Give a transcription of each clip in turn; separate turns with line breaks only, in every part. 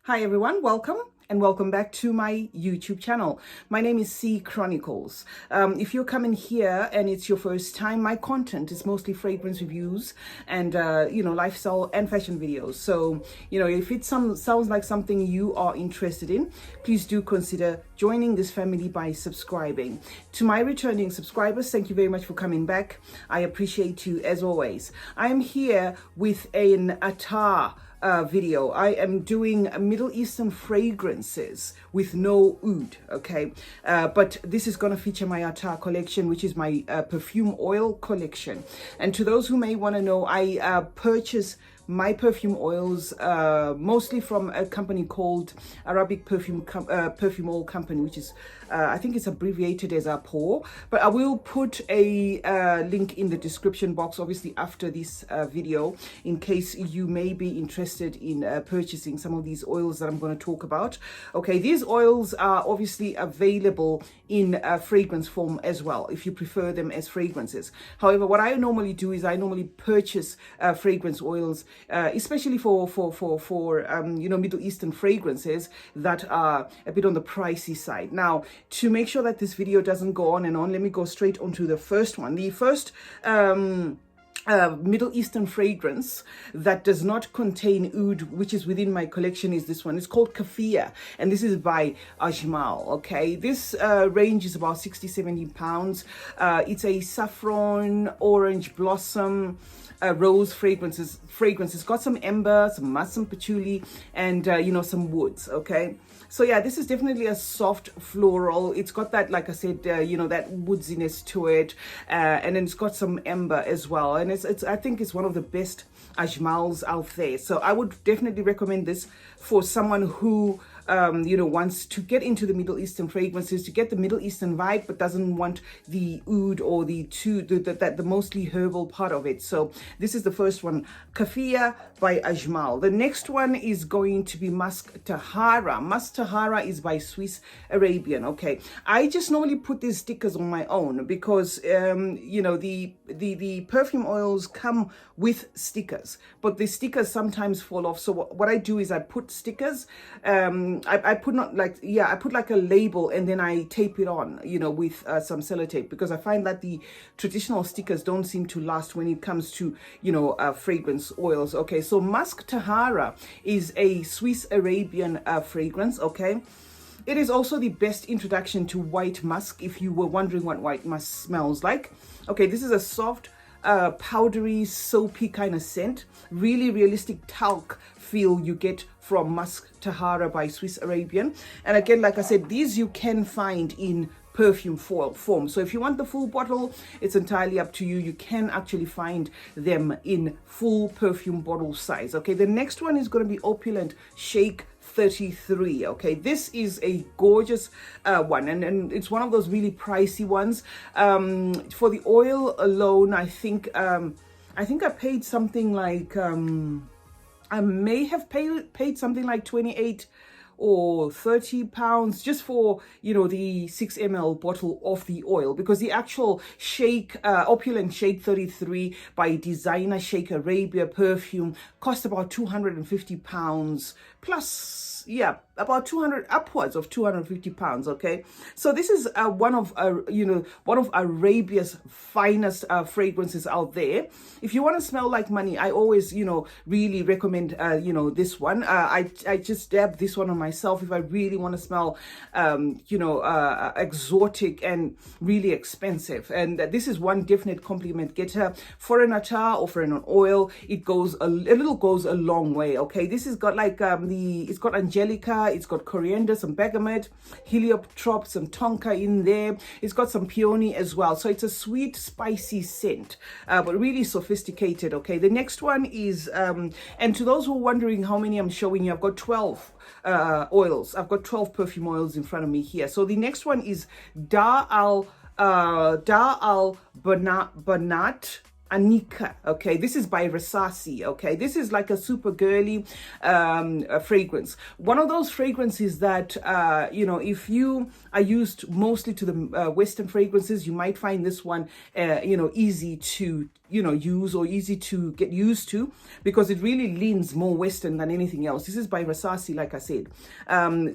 Hi everyone, welcome and welcome back to my YouTube channel. My name is CeeChronicles. If you're coming here and it's your first time, my content is mostly fragrance reviews and lifestyle and fashion videos. So if it sounds like something you are interested in, please do consider joining this family by subscribing. To my returning subscribers, thank you very much for coming back. I appreciate you as always. I am here with an attar video. I am doing Middle Eastern fragrances with no oud, okay? But this is going to feature my attar collection, which is my perfume oil collection. And to those who may want to know, I purchase my perfume oils mostly from a company called Arabic Perfume Oil Company, which is I think it's abbreviated as APOR, but I will put a link in the description box, obviously after this video, in case you may be interested in purchasing some of these oils that I'm going to talk about. Okay, these oils are obviously available in fragrance form as well, if you prefer them as fragrances. However, what I normally do is I normally purchase fragrance oils, especially for Middle Eastern fragrances that are a bit on the pricey side. Now, to make sure that this video doesn't go on and on, let me go straight onto the first one. The first Middle Eastern fragrance that does not contain oud, which is within my collection, is this one. It's called Kaffir, and this is by Ajmal. Okay, this range is about 60-70 pounds. It's a saffron, orange blossom, rose fragrances. It's got some amber, some musk, some patchouli, and some woods. Okay, so yeah, this is definitely a soft floral. It's got that, like I said, that woodsiness to it, and then it's got some amber as well. And I think it's one of the best Ajmals out there. So I would definitely recommend this for someone who wants to get into the Middle Eastern fragrances, to get the Middle Eastern vibe, but doesn't want the oud or the mostly herbal part of it. So this is the first one, Kaffir by Ajmal. The next one is going to be Musk Tahara. Musk Tahara is by Swiss Arabian. Okay, I just normally put these stickers on my own because the perfume oils come with stickers, but the stickers sometimes fall off. So what I do is I put stickers. I put like a label and then I tape it on, with some sellotape, because I find that the traditional stickers don't seem to last when it comes to, fragrance oils. Okay, so Musk Tahara is a Swiss Arabian fragrance. Okay. It is also the best introduction to white musk, if you were wondering what white musk smells like. Okay, this is a soft, powdery, soapy kind of scent. Really realistic talc feel you get from Musk Tahara by Swiss Arabian. And again, like I said, these you can find in perfume form. So if you want the full bottle, it's entirely up to you. You can actually find them in full perfume bottle size. Okay, the next one is going to be Opulent Shaik 33. Okay, this is a gorgeous one, and it's one of those really pricey ones. For the oil alone, I think I paid something like I may have paid something like 28 or 30 pounds just for the 6 ml bottle of the oil, because the actual Shaik Opulent Shaik 33 by designer Shaik Arabia perfume cost about 250 pounds plus, yeah, about 200, upwards of 250 pounds. Okay, so this is one of Arabia's finest fragrances out there. If you want to smell like money, I always really recommend this one. I just dab this one on myself if I really want to smell exotic and really expensive. And this is one definite compliment getter for an attar or for an oil. It goes a long way. Okay, this has got like it's got angelica, it's got coriander, some bergamot, heliotrope, some tonka in there. It's got some peony as well. So it's a sweet, spicy scent, but really sophisticated. Okay, the next one is, and to those who are wondering how many I'm showing you, I've got 12 oils. I've got 12 perfume oils in front of me here. So the next one is Dar al Banat Anika. Okay, this is by Rasasi. Okay, this is like a super girly fragrance. One of those fragrances that if you are used mostly to the Western fragrances, you might find this one easy to use or easy to get used to, because it really leans more Western than anything else. This is by Rasasi, like I said.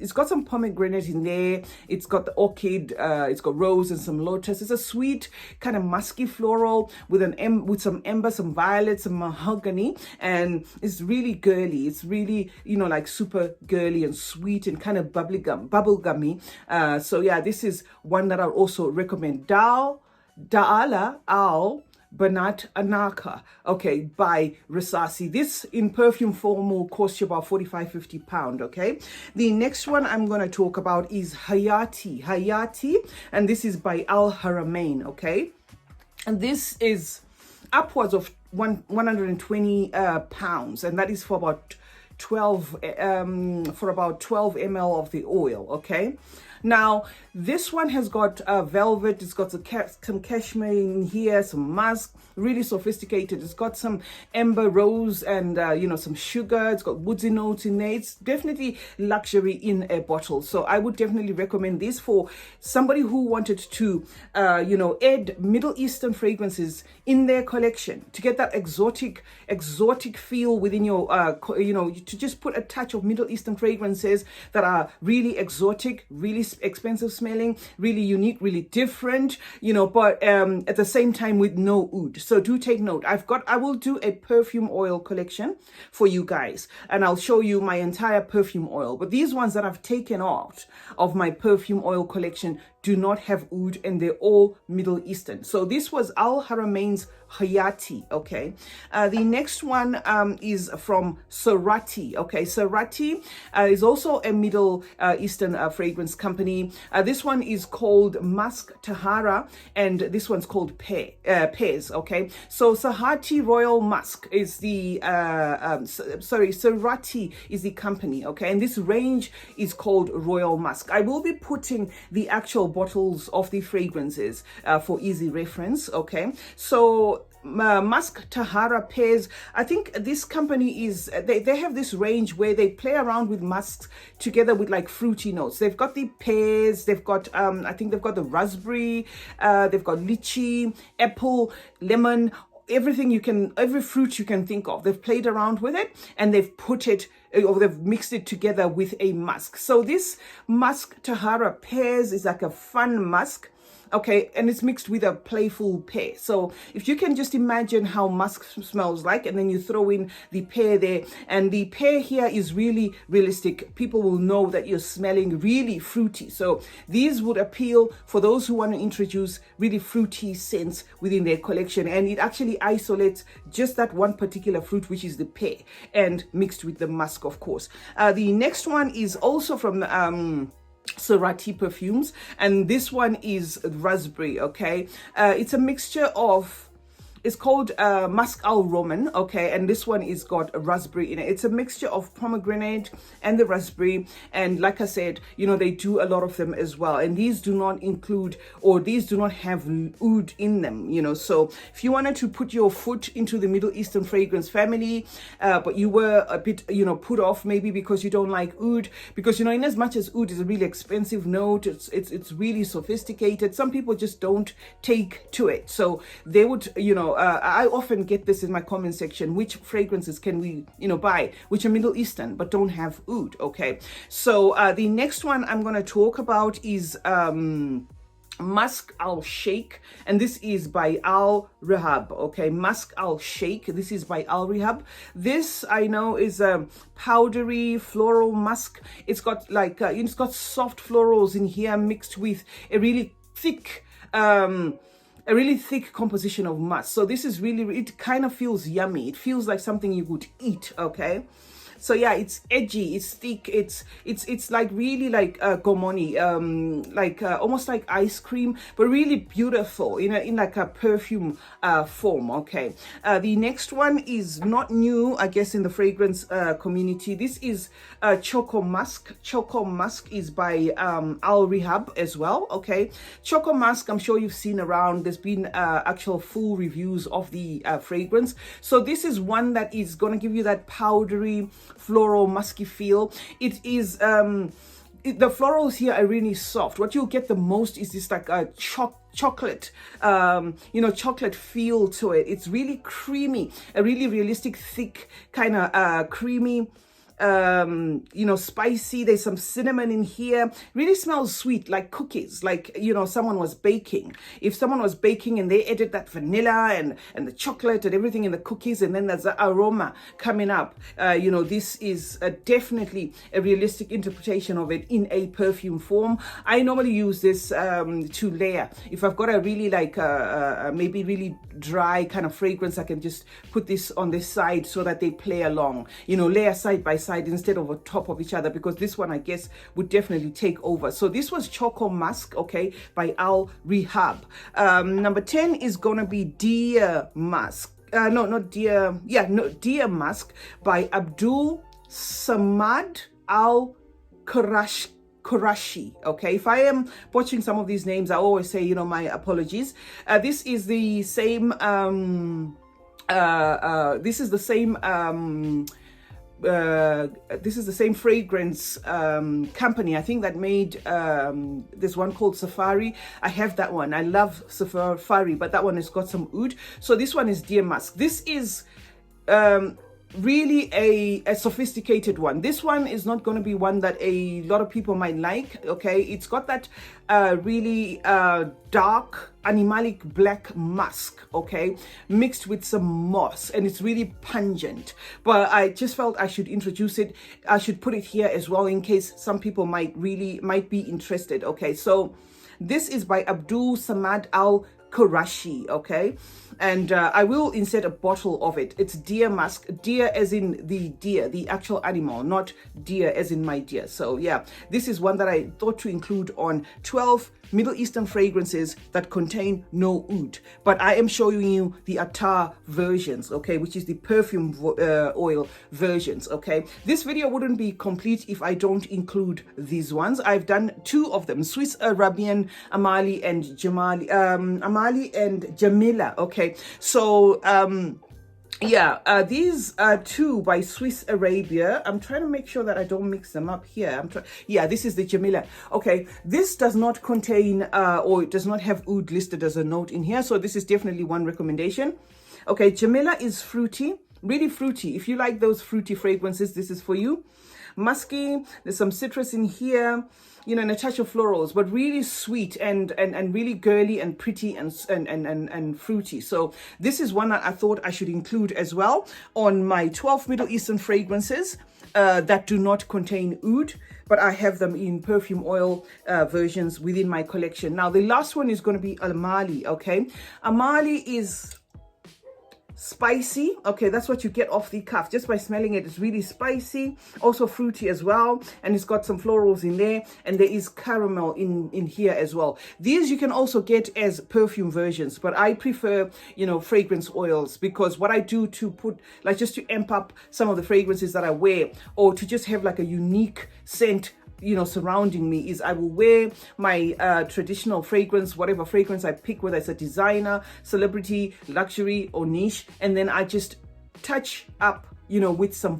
It's got some pomegranate in there. It's got the orchid. It's got rose and some lotus. It's a sweet kind of musky floral with some amber, some violet, some mahogany, and it's really girly. It's really like super girly and sweet and kind of bubblegummy. So yeah, this is one that I'll also recommend. Da'ala Al Banat Anaka, okay, by Rasasi. This in perfume form will cost you about £45-50, okay. The next one I'm going to talk about is Hayati, and this is by Al Haramain, okay. And this is upwards of 120 pounds, and that is for about 12 ml of the oil, okay. Now this one has got velvet, it's got some cashmere in here, some musk, really sophisticated. It's got some amber, rose, and some sugar. It's got woodsy notes in there. It's definitely luxury in a bottle. So I would definitely recommend this for somebody who wanted to add Middle Eastern fragrances in their collection to get that exotic feel within your to just put a touch of Middle Eastern fragrances that are really exotic, really expensive smelling, really unique, really different, but at the same time with no oud. So do take note. I will do a perfume oil collection for you guys, and I'll show you my entire perfume oil. But these ones that I've taken out of my perfume oil collection do not have oud, and they're all Middle Eastern. So this was Al Haramain's Hayati, okay. The next one is from Sorati, okay. Sorati is also a Middle Eastern fragrance company. This one is called Musk Tahara, and this one's called Pears, okay. So Sorati Royal Musk is the Sorati is the company, okay, and this range is called Royal Musk. I will be putting the actual bottles of the fragrances for easy reference, okay. So Musk Tahara Pears, I think this company is they have this range where they play around with musks together with like fruity notes. They've got the pears, they've got I think they've got the raspberry, they've got lychee, apple, lemon, every fruit you can think of. They've played around with it and they've put it, or they've mixed it together with a musk. So this Musk Tahara Pears is like a fun musk, okay, and it's mixed with a playful pear. So if you can just imagine how musk smells like, and then you throw in the pear there, and the pear here is really realistic, people will know that you're smelling really fruity. So these would appeal for those who want to introduce really fruity scents within their collection, and it actually isolates just that one particular fruit, which is the pear, and mixed with the musk, of course. The next one is also from Sorati Perfumes, and this one is raspberry, okay. It's a mixture of, it's called Musk Al Roman, okay, and this one is got a raspberry in it. It's a mixture of pomegranate and the raspberry, and like I said, they do a lot of them as well, and these do not include, or these do not have oud in them, so if you wanted to put your foot into the Middle Eastern fragrance family, but you were a bit put off maybe because you don't like oud, because in as much as oud is a really expensive note, it's really sophisticated, some people just don't take to it. So they would I often get this in my comment section: which fragrances can we buy which are Middle Eastern but don't have oud, okay. So the next one I'm going to talk about is Musk Al Shaik, and this is by Al Rehab, okay. Musk Al Shaik, this is by Al Rehab. This I know is a powdery floral musk. It's got like it's got soft florals in here mixed with a really thick composition of musk. So this is really, it kind of feels yummy. It feels like something you would eat, okay. So yeah, it's edgy, it's thick, it's like really like gomoni, almost like ice cream, but really beautiful in like a perfume form, okay. The next one is not new, I guess, in the fragrance community. This is Choco Musk. Choco Musk is by Al Rehab as well, okay. Choco Musk, I'm sure you've seen around. There's been actual full reviews of the fragrance. So this is one that is going to give you that powdery, floral, musky feel. It is the florals here are really soft. What you'll get the most is this like a chocolate, chocolate feel to it. It's really creamy, a really realistic, thick, kind of creamy, spicy. There's some cinnamon in here. Really smells sweet, like cookies, like, someone was baking. If someone was baking and they added that vanilla and the chocolate and everything in the cookies, and then there's the aroma coming up, this is definitely a realistic interpretation of it in a perfume form. I normally use this to layer. If I've got a really maybe really dry kind of fragrance, I can just put this on this side so that they play along, layer side by side instead of on top of each other, because this one I guess would definitely take over. So this was Choco Musk, okay, by Rehab. Number 10 is gonna be Dear Musk. Dear Musk by Abdul Samad Al Qurashi. Okay, if I am butchering some of these names, I always say, my apologies. This is the same this is the same fragrance company, I think, that made this one called Safari. I have that one. I love Safari, but that one has got some oud. So this one is Dear Musk. This is really a sophisticated one. This one is not going to be one that a lot of people might like. Okay, it's got that really dark animalic black musk, okay, mixed with some moss, and it's really pungent. But I just felt I should introduce it. I should put it here as well in case some people might be interested. Okay, so this is by Abdul Samad Al Qurashi, okay, and I will insert a bottle of it. It's Dear Musk, deer as in the deer, the actual animal, not deer as in my dear. So yeah, this is one that I thought to include on 12 Middle Eastern fragrances that contain no oud, but I am showing you the attar versions, okay, which is the perfume oil versions. Okay, this video wouldn't be complete if I don't include these ones. I've done 2 of them, Swiss Arabian, Amali and Jamila. Okay, so these are 2 by Swiss Arabia. I'm trying to make sure that I don't mix them up here. This is the Jamila. Okay, this does not contain or it does not have oud listed as a note in here, so this is definitely one recommendation. Okay, Jamila is fruity, really fruity. If you like those fruity fragrances, this is for you. Musky, there's some citrus in here, and a touch of florals, but really sweet and really girly and pretty and fruity. So this is one that I thought I should include as well on my 12 Middle Eastern fragrances that do not contain oud, but I have them in perfume oil versions within my collection. Now the last one is going to be Amali. Okay, Amali is spicy. Okay, that's what you get off the cuff just by smelling it. It's really spicy, also fruity as well, and it's got some florals in there, and there is caramel in here as well. These you can also get as perfume versions, but I prefer fragrance oils, because what I do to put just to amp up some of the fragrances that I wear, or to just have like a unique scent surrounding me, is I will wear my traditional fragrance, whatever fragrance I pick, whether it's a designer, celebrity, luxury or niche, and then I just touch up with some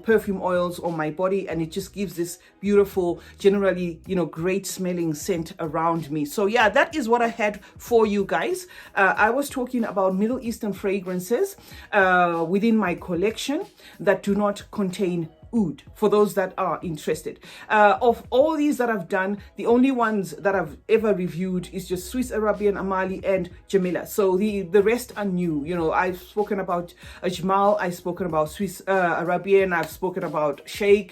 perfume oils on my body, and it just gives this beautiful, generally great smelling scent around me. So yeah, that is what I had for you guys. I was talking about Middle Eastern fragrances within my collection that do not contain oud, for those that are interested. Of all these that I've done, the only ones that I've ever reviewed is just Swiss Arabian, Amali and Jamila. So the rest are new. I've spoken about Ajmal, I've spoken about Swiss Arabian, I've spoken about Shaik.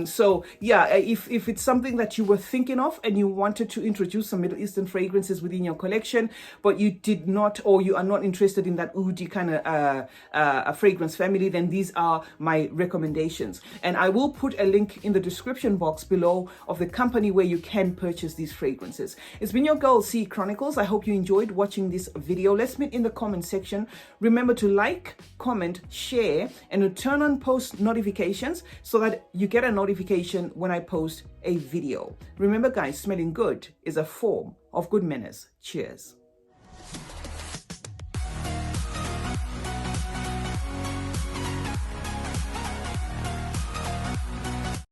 So yeah, if it's something that you were thinking of and you wanted to introduce some Middle Eastern fragrances within your collection, but you did not, or you are not interested in that oudi kind of fragrance family, then these are my recommendations. And I will put a link in the description box below of the company where you can purchase these fragrances. It's been your girl C Chronicles. I hope you enjoyed watching this video. Let's meet in the comment section. Remember to like, comment, share, and to turn on post notifications so that you get a notification when I post a video. Remember guys, smelling good is a form of good manners. Cheers.